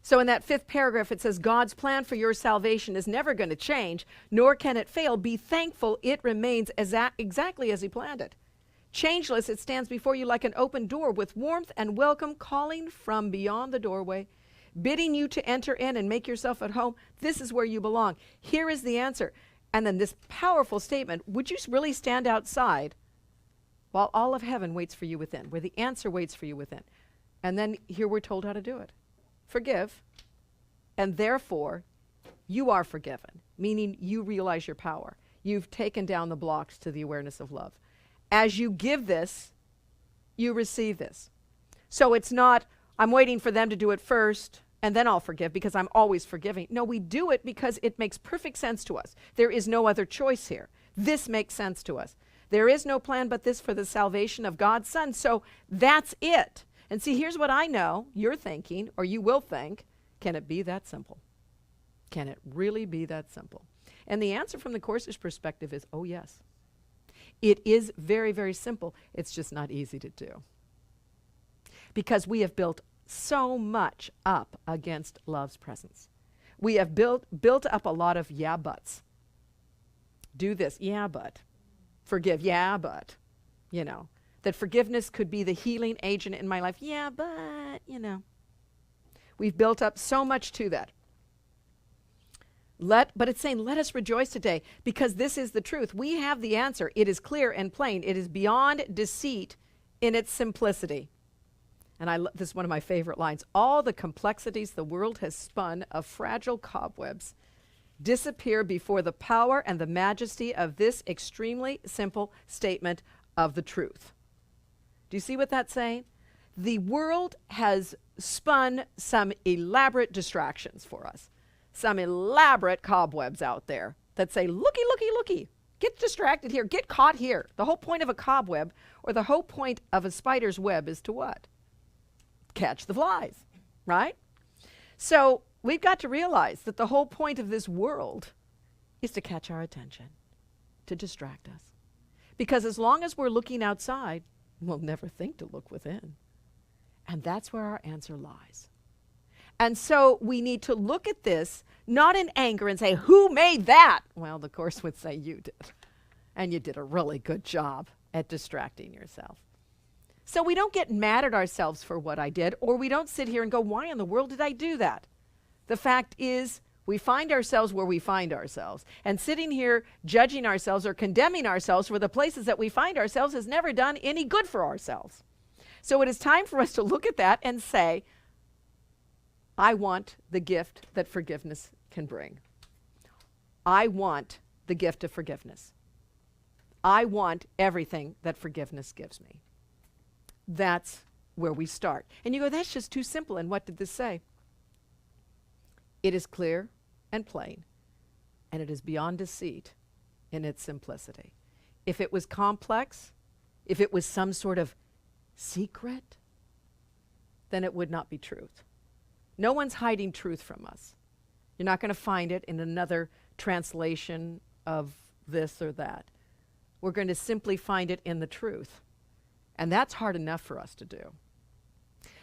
So in that 5th paragraph, it says, God's plan for your salvation is never going to change, nor can it fail. Be thankful it remains exactly as he planned it. Changeless, it stands before you like an open door with warmth and welcome calling from beyond the doorway, bidding you to enter in and make yourself at home. This is where you belong. Here is the answer. And then this powerful statement, would you really stand outside while all of heaven waits for you within, where the answer waits for you within? And then here we're told how to do it. Forgive, and therefore you are forgiven, meaning you realize your power. You've taken down the blocks to the awareness of love. As you give this, you receive this. So it's not, I'm waiting for them to do it first, and then I'll forgive because I'm always forgiving. No, we do it because it makes perfect sense to us. There is no other choice here. This makes sense to us. There is no plan but this for the salvation of God's Son. So that's it. And see, here's what I know you're thinking, or you will think. Can it be that simple? Can it really be that simple? And the answer from the Course's perspective is, oh yes. It is very, very simple. It's just not easy to do. Because we have built so much up against love's presence. We have built up a lot of yeah buts. Do this, yeah but. Forgive, yeah but. You know. That forgiveness could be the healing agent in my life. Yeah, but, you know. We've built up so much to that. But it's saying, let us rejoice today, because this is the truth. We have the answer. It is clear and plain. It is beyond deceit in its simplicity. And this is one of my favorite lines. All the complexities the world has spun of fragile cobwebs disappear before the power and the majesty of this extremely simple statement of the truth. Do you see what that's saying? The world has spun some elaborate distractions for us, some elaborate cobwebs out there that say, looky, looky, looky, get distracted here, get caught here. The whole point of a cobweb, or the whole point of a spider's web, is to what? Catch the flies, right? So we've got to realize that the whole point of this world is to catch our attention, to distract us. Because as long as we're looking outside, we'll never think to look within. And that's where our answer lies. And so we need to look at this, not in anger and say, who made that? Well, the Course would say you did. And you did a really good job at distracting yourself. So we don't get mad at ourselves for what I did, or we don't sit here and go, why in the world did I do that? The fact is, we find ourselves where we find ourselves. And sitting here judging ourselves or condemning ourselves for the places that we find ourselves has never done any good for ourselves. So it is time for us to look at that and say, I want the gift that forgiveness can bring. I want the gift of forgiveness. I want everything that forgiveness gives me. That's where we start. And you go, that's just too simple. And what did this say? It is clear and plain, and it is beyond deceit in its simplicity. If it was complex, if it was some sort of secret, then it would not be truth. No one's hiding truth from us. You're not going to find it in another translation of this or that. We're going to simply find it in the truth. And that's hard enough for us to do.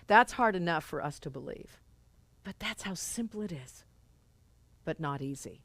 That's hard enough for us to believe. But that's how simple it is, but not easy.